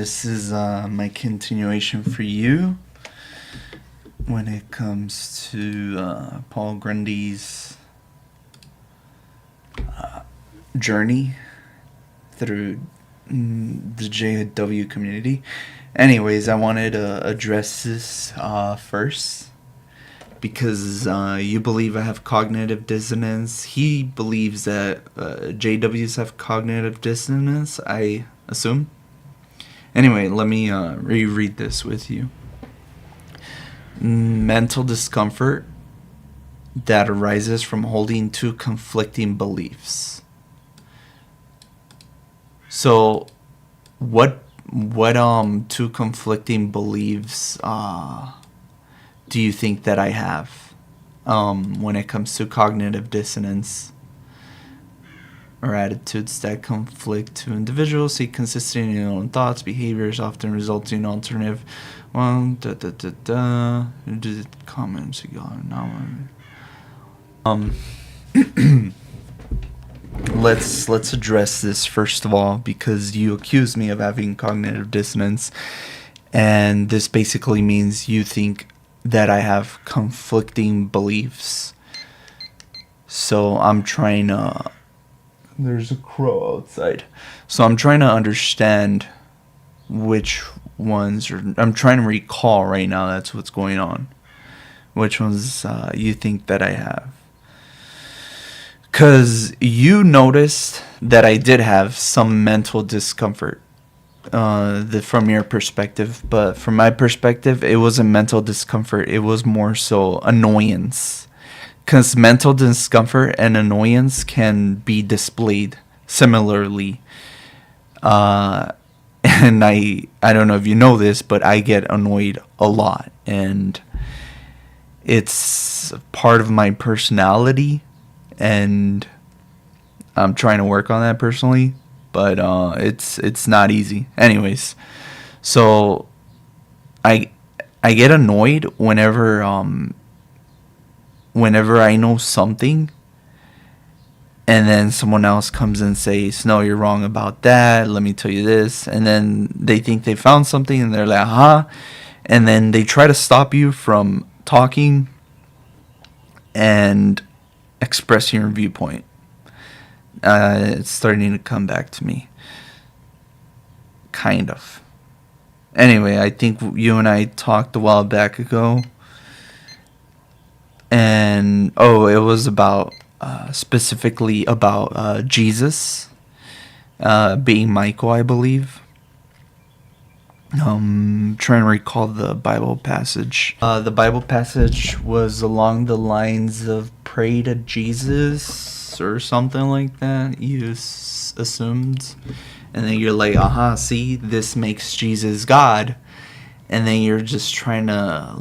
This is my continuation for you when it comes to Paul Grundy's journey through the JW community. Anyways, I wanted to address this first because you believe I have cognitive dissonance. He believes that JWs have cognitive dissonance, I assume. Anyway, let me reread this with you. Mental discomfort that arises from holding two conflicting beliefs. So, what two conflicting beliefs do you think that I have when it comes to cognitive dissonance? Or attitudes that conflict to individuals, see consistent in their own thoughts, behaviors, often resulting in alternative. Comments let's address this first of all, because you accuse me of having cognitive dissonance, and this basically means you think that I have conflicting beliefs. So I'm trying to. There's a crow outside. So I'm trying to understand which ones, or I'm trying to recall right now, that's what's going on. Which ones you think that I have. Because you noticed that I did have some mental discomfort from your perspective. But from my perspective, it wasn't mental discomfort. It was more so annoyance. Because mental discomfort and annoyance can be displayed similarly. And I don't know if you know this, but I get annoyed a lot. And it's part of my personality. And I'm trying to work on that personally. But it's not easy. Anyways, so I get annoyed whenever I know something and then someone else comes and says, no, you're wrong about that, let me tell you this, and then they think they found something and they're like, and then they try to stop you from talking and expressing your viewpoint. It's starting to come back to me. Kind of. Anyway, I think you and I talked a while back ago. And it was about specifically about Jesus being Michael, I believe. Trying to recall the Bible passage. The Bible passage was along the lines of pray to Jesus or something like that. You assumed, and then you're like, see, this makes Jesus God, and then you're just trying to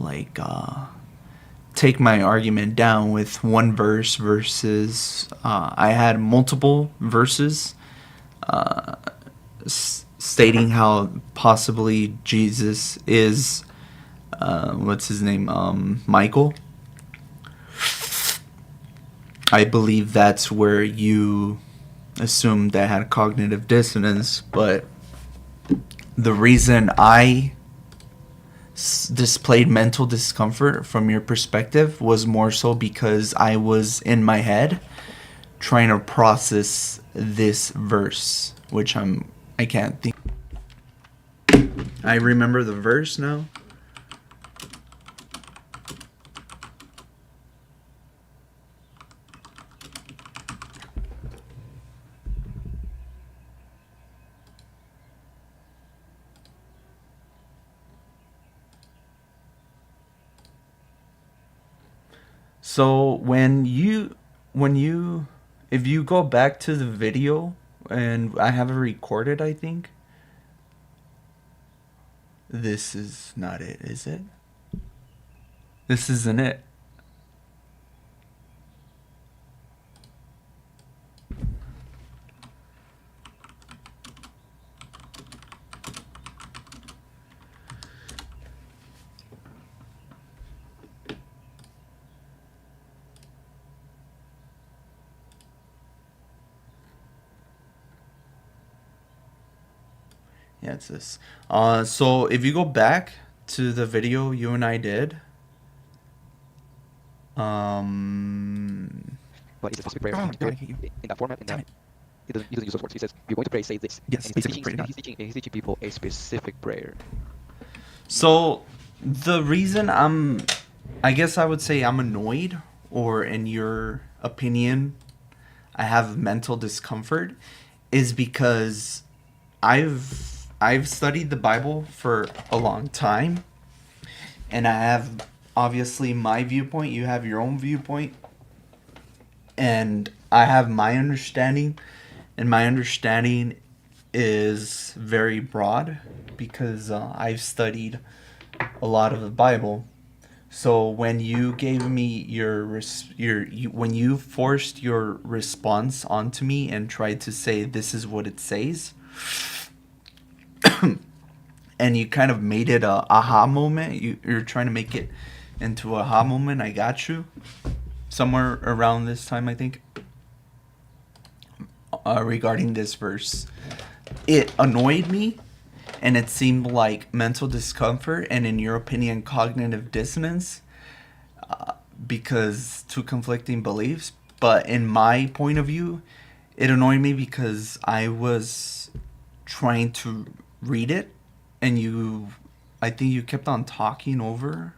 take my argument down with one verse versus I had multiple verses stating how possibly Jesus is what's his name, Michael. I believe that's where you assumed that I had cognitive dissonance, but the reason I displayed mental discomfort from your perspective was more so because I was in my head trying to process this verse, which I can't think. I remember the verse now. So if you go back to the video, and I have it recorded, I think. This is not it, is it? This isn't it. Yeah, it's this. So if you go back to the video you and I did, But it's a specific prayer oh, God, I prayer hate you. in that format, in Damn that it. he doesn't use those words. He says, "You're going to pray, say this," Yes, and basically, pray to God. he's teaching people a specific prayer. So the reason I guess I would say I'm annoyed, or in your opinion, I have mental discomfort, is because I've studied the Bible for a long time, and I have obviously my viewpoint, you have your own viewpoint, and I have my understanding, and my understanding is very broad because I've studied a lot of the Bible. So when you gave me when you forced your response onto me and tried to say this is what it says, and you kind of made it a aha moment, you're trying to make it into a aha moment. I got you. Somewhere around this time, I think, regarding this verse, it annoyed me, and it seemed like mental discomfort, and in your opinion, cognitive dissonance, because two conflicting beliefs. But in my point of view, it annoyed me because I was trying to read it, and I think you kept on talking over,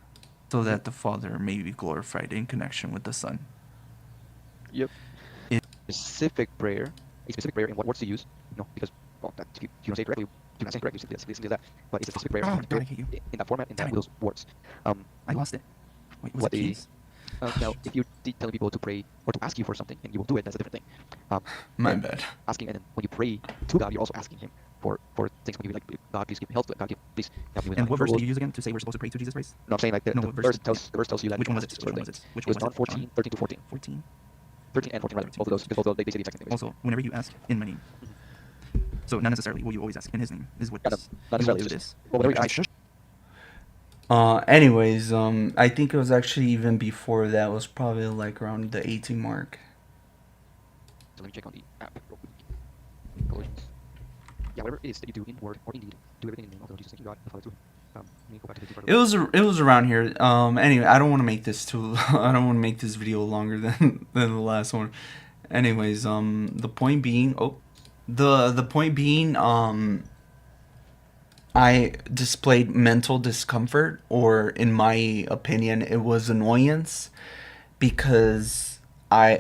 so that the Father may be glorified in connection with the Son. Yep. Specific prayer, a specific prayer, and what words to use, because well, that if you don't say it correctly, you're not saying it correctly, simply that. But it's a specific prayer, Oh, God, I hate you. in that format, in that with those words. I lost it. Wait, was What it they keys? now, if you're telling people to pray or to ask you for something and you will do it, that's a different thing. My and bad. Asking, and then when you pray to God, you're also asking Him for things. Maybe like, God, please give me health. God, please help me with And my what verse troubles. do you use again to say we're supposed to pray to Jesus Christ? No, I'm saying like the verse tells you that. Which one was it? it? Which one was it? Which It was one was John it? 14, 13 to 14. 14. 13 and 14, rather. Both of those, because both of those, they say the exact same thing. Also, whenever you ask in my name, so not necessarily will you always ask in His name. Is what Yeah, this, not you will necessarily. do Just, this. well, whatever you ask. Anyways, I think it was actually even before that. It was probably like around the 18 mark. So let me check on the app real quick. Galatians. Yeah, whatever it is that you do in word or in deed, do everything in the name of the Lord Jesus. Thank you, God, the Father, too. Let me go back to the part. It was around here. Anyway, I don't want to make this too. I don't want to make this video longer than the last one. Anyways, the point being, the point being, I displayed mental discomfort, or in my opinion, it was annoyance, because I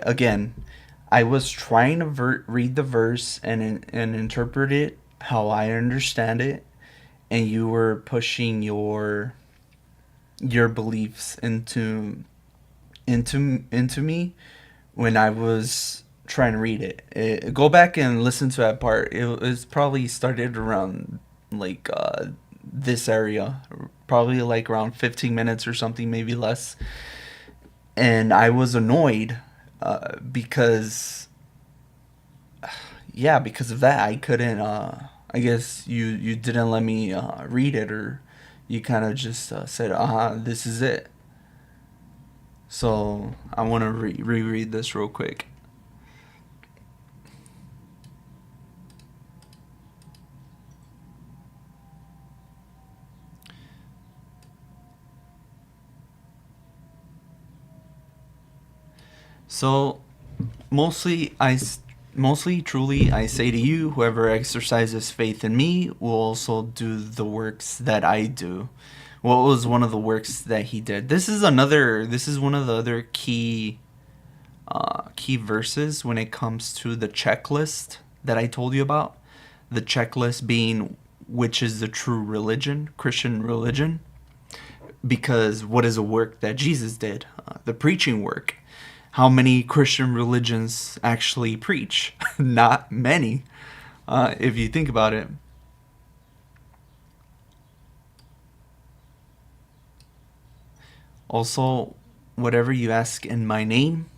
was trying to read the verse and interpret it how I understand it, and you were pushing your beliefs into me when I was trying to read it. Go back and listen to that part. It was probably started around like this area, probably like around 15 minutes or something, maybe less. And I was annoyed because because of that I couldn't. I guess you didn't let me read it, or you kind of just said, this is it. So I want to reread this real quick. So, mostly, truly, I say to you, whoever exercises faith in me will also do the works that I do. What was one of the works that he did? This is one of the other key verses when it comes to the checklist that I told you about. The checklist being which is the true religion, Christian religion. Because what is a work that Jesus did? The preaching work. How many Christian religions actually preach? Not many, if you think about it. Also, whatever you ask in my name.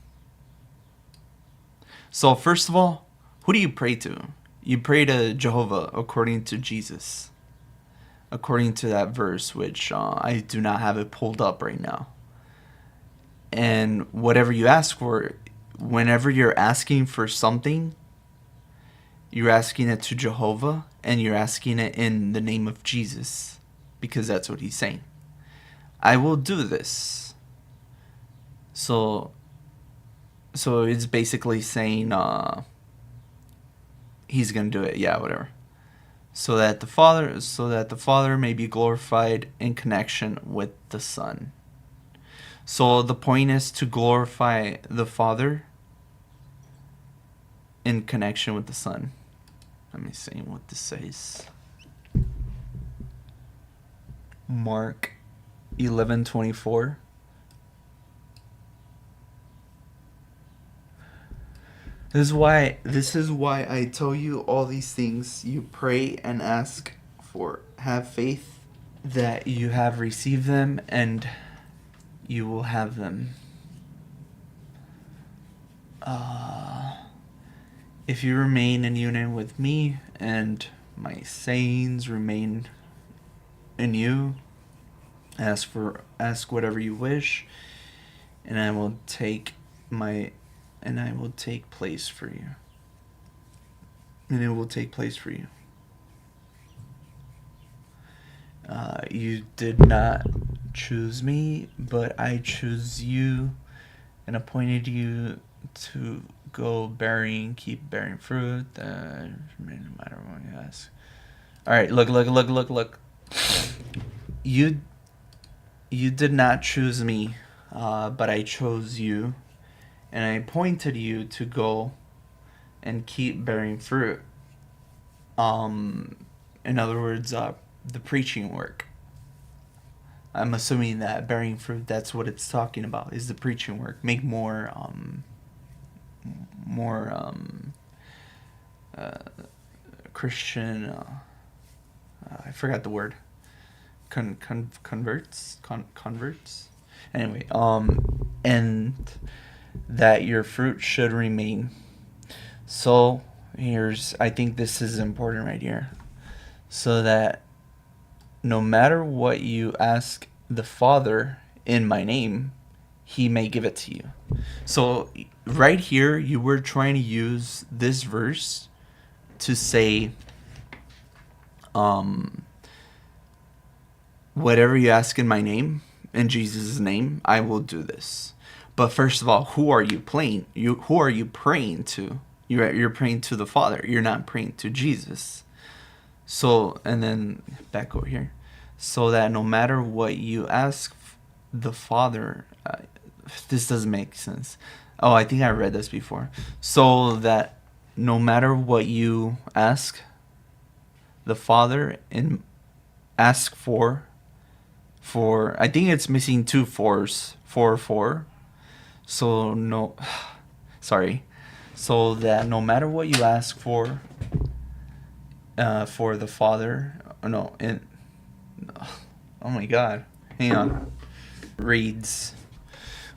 So, first of all, who do you pray to? You pray to Jehovah according to Jesus. According to that verse, which I do not have it pulled up right now. And whatever you ask for, whenever you're asking for something, You're asking it to Jehovah, and you're asking it in the name of Jesus, because that's what he's saying. I will do this. So it's basically saying he's gonna do it. Yeah, whatever. So that the Father may be glorified in connection with the Son. So the point is to glorify the Father in connection with the Son. Let me see what this says. Mark 11:24. This is why I tell you all these things. You pray and ask for. Have faith that you have received them, and you will have them. If you remain in union with me, and my sayings remain in you, ask whatever you wish, and I will take place for you. And it will take place for you. You did not choose me, but I chose you and appointed you to go keep bearing fruit. No matter what you ask. All right, look. You did not choose me, but I chose you, and I appointed you to go and keep bearing fruit. In other words, the preaching work. I'm assuming that bearing fruit, that's what it's talking about, is the preaching work. Make more Christian, I forgot the word. Converts. Anyway, and that your fruit should remain. So I think this is important right here. So that no matter what you ask the Father in my name, he may give it to you. So right here, you were trying to use this verse to say, whatever you ask in my name, in Jesus' name, I will do this. But first of all, who are you praying? Who are you praying to? You're praying to the Father. You're not praying to Jesus. So, and then back over here. So that no matter what you ask the Father, this doesn't make sense. Oh, I think I read this before. So that no matter what you ask the Father and ask for, I think it's missing 2 4s. 4. So no, sorry. So that no matter what you ask for the Father, oh my God, hang on. Reads,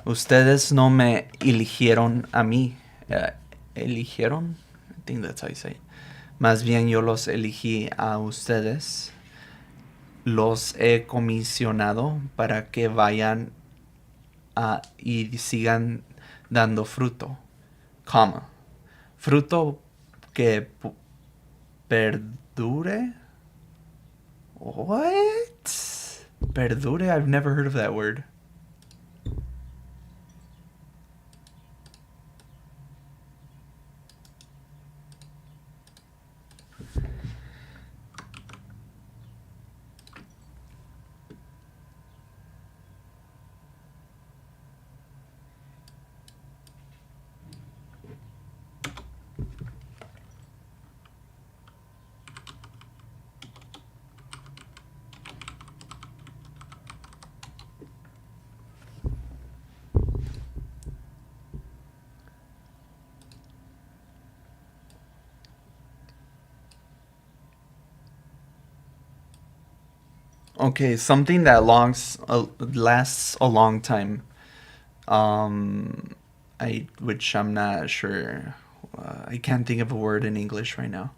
ustedes no me eligieron a mí. Eligieron? I think that's how you say it. Más bien yo los elegí a ustedes. Los he comisionado para que vayan y sigan dando fruto, fruto que perdure. What? Perdure? I've never heard of that word. Okay, something that lasts a long time. Which I'm not sure. I can't think of a word in English right now.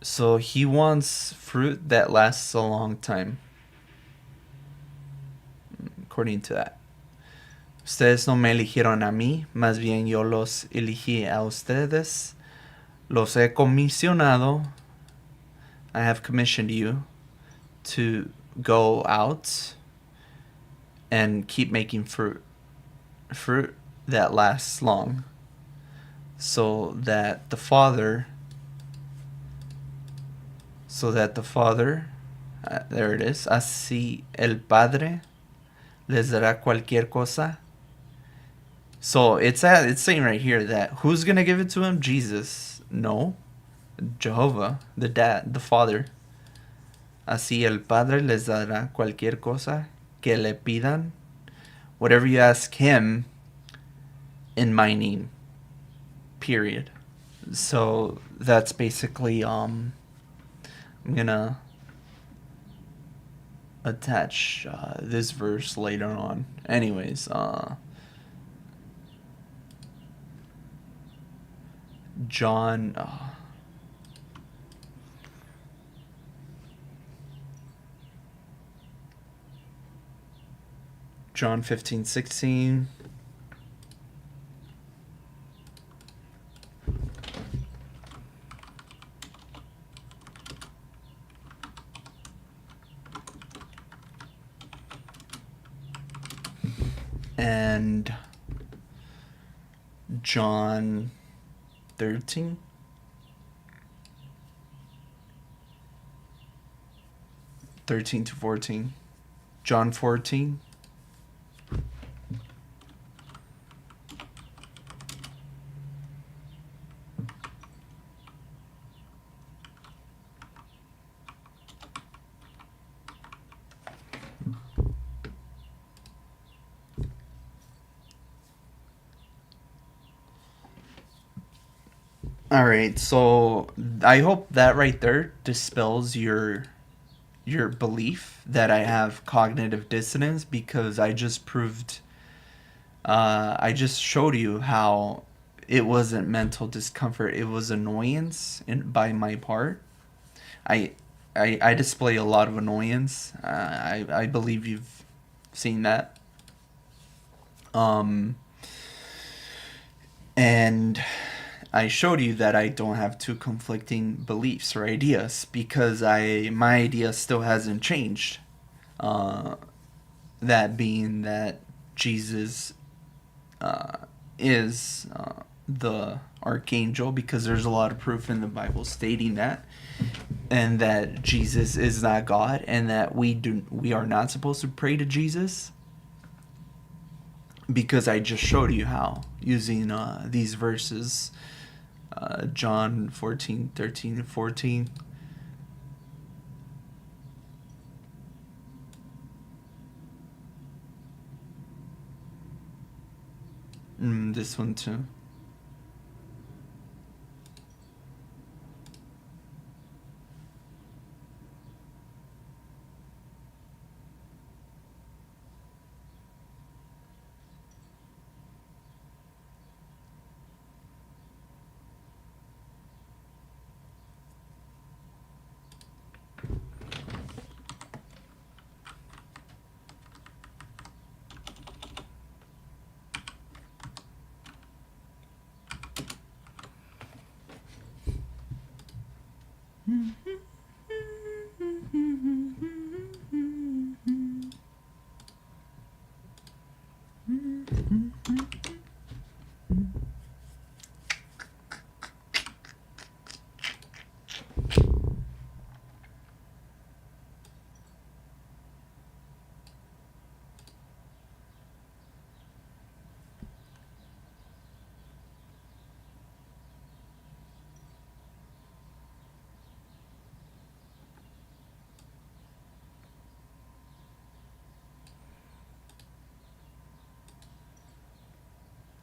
So he wants fruit that lasts a long time. According to that. Ustedes no me eligieron a mí, más bien yo los elegí a ustedes. Los he comisionado. I have commissioned you to go out and keep making fruit that lasts long, so that the Father there it is, así el Padre les dará cualquier cosa. So it's saying right here that who's gonna give it to him? Jesus? No, Jehovah, the Dad, the Father. Así el Padre les dará cualquier cosa que le pidan, whatever you ask him in my name. Period. So that's basically I'm gonna attach this verse later on. Anyways, John. John 15:16. And John 13. To 14. John 14. All right, so I hope that right there dispels your belief that I have cognitive dissonance, because I just I just showed you how it wasn't mental discomfort, it was annoyance by my part. I, I display a lot of annoyance. I believe you've seen that. And I showed you that I don't have two conflicting beliefs or ideas, because my idea still hasn't changed. That being that Jesus is the archangel, because there's a lot of proof in the Bible stating that, and that Jesus is not God, and that we are not supposed to pray to Jesus, because I just showed you how, using these verses, John 14, 13, and 14. This one too.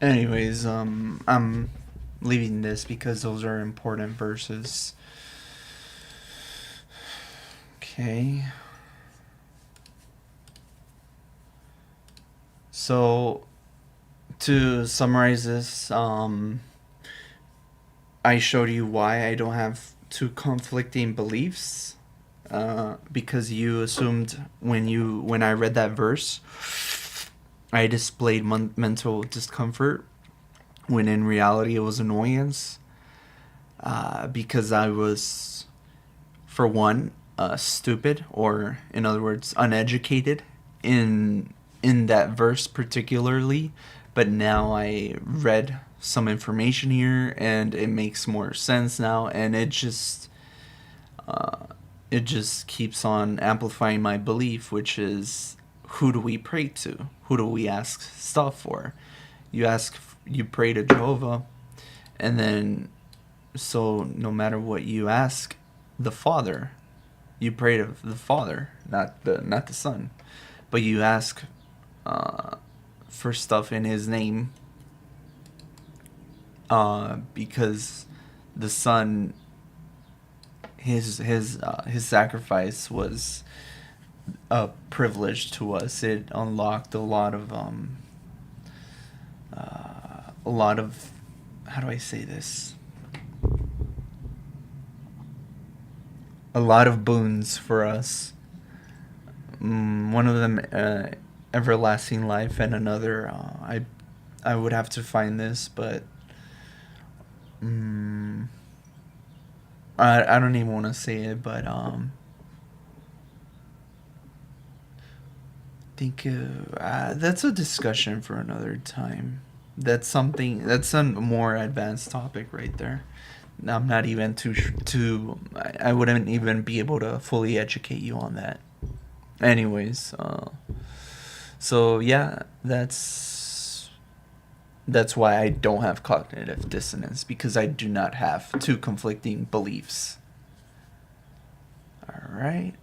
Anyways, I'm leaving this because those are important verses. Okay. So, to summarize this, I showed you why I don't have two conflicting beliefs. Because you assumed when I read that verse, I displayed mental discomfort, when in reality it was annoyance. because I was, for one, stupid, or in other words, uneducated in that verse particularly. But now I read some information here, and it makes more sense now, and it just keeps on amplifying my belief, which is, who do we pray to? Who do we ask stuff for? You pray to Jehovah, and then, so no matter what you ask the Father, you pray to the Father, not the Son, but you ask for stuff in His name, because the Son, his sacrifice was a privilege to us. It unlocked a lot of, how do I say this? A lot of boons for us. One of them, everlasting life, and another, I would have to find this, but I don't even want to say it, but think that's a discussion for another time. That's a more advanced topic right there. I'm not even too. I wouldn't even be able to fully educate you on that. Anyways, so yeah, that's why I don't have cognitive dissonance, because I do not have two conflicting beliefs. All right.